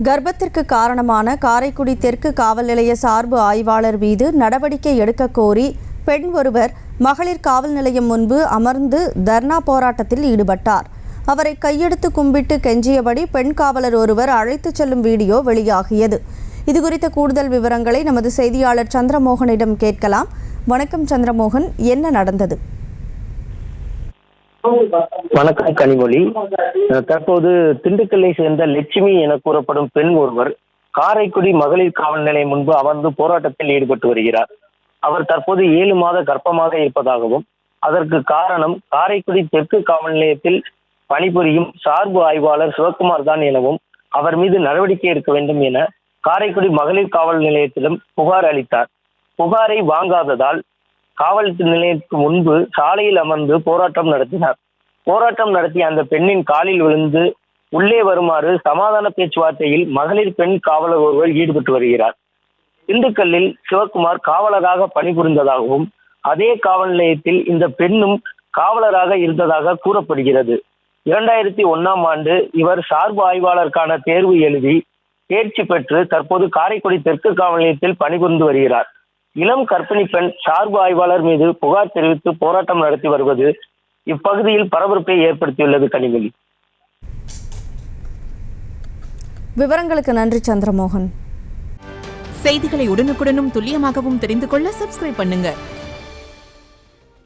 கர்ப்பத்திற்கு காரணமான காரைக்குடி தெற்கு காவல் நிலைய சார்பு ஆய்வாளர் மீது நடவடிக்கை எடுக்க கோரி பெண் ஒருவர் மகளிர் காவல் நிலையம் முன்பு அமர்ந்து தர்ணா போராட்டத்தில் ஈடுபட்டார். அவரை கையெடுத்து கும்பிட்டு கெஞ்சியபடி பெண் காவலர் ஒருவர் அழைத்துச் செல்லும் வீடியோ வெளியாகியது. இதுகுறித்த கூடுதல் விவரங்களை நமது செய்தியாளர் சந்திரமோகனிடம் கேட்கலாம். வணக்கம் சந்திரமோகன், என்ன நடந்தது? வணக்கம் கனிமொழி. தற்போது திண்டுக்கல்லை சேர்ந்த லட்சுமி என கூறப்படும் பெண் ஒருவர் காரைக்குடி மகளிர் காவல் நிலையம் முன்பு அமர்ந்து போராட்டத்தில் ஈடுபட்டு வருகிறார். அவர் தற்போது 7 மாத கர்ப்பமாக இருப்பதாகவும் அதற்கு காரணம் காரைக்குடி தெற்கு காவல் நிலையத்தில் பணிபுரியும் சார்பு ஆய்வாளர் சிவக்குமார் தான் எனவும் அவர் மீது நடவடிக்கை எடுக்க வேண்டும் என காரைக்குடி மகளிர் காவல் நிலையத்திலும் புகார் அளித்தார். புகாரை வாங்காததால் காவல் நிலையத்துக்கு முன்பு சாலையில் அமர்ந்து போராட்டம் நடத்தினார். போராட்டம் நடத்திய அந்த பெண்ணின் காலில் விழுந்து உள்ளே வருமாறு சமாதான பேச்சுவார்த்தையில் மகளிர் பெண் காவலர் ஒருவர் ஈடுபட்டு வருகிறார். திண்டுக்கல்லில் சிவக்குமார் காவலராக பணிபுரிந்ததாகவும் அதே காவல் நிலையத்தில் இந்த பெண்ணும் காவலராக இருந்ததாக கூறப்படுகிறது. 2001ஆம் ஆண்டு இவர் சார்பு ஆய்வாளருக்கான தேர்வு எழுதி தேர்ச்சி பெற்று தற்போது காரைக்குடி தெற்கு காவல் நிலையத்தில் பணிபுரிந்து வருகிறார். இளம் கர்ப்பிணி பெண் சார்பு ஆய்வாளர் மீது புகார் தெரிவித்து போராட்டம் நடத்தி வருவது இப்பகுதியில் பரபரப்பை ஏற்படுத்தியுள்ளது. கனிமொழி, விவரங்களுக்கு நன்றி சந்திரமோகன். செய்திகளை உடனுக்குடனும் துல்லியமாகவும் தெரிந்து கொள்ள சப்ஸ்கிரைப் பண்ணுங்க.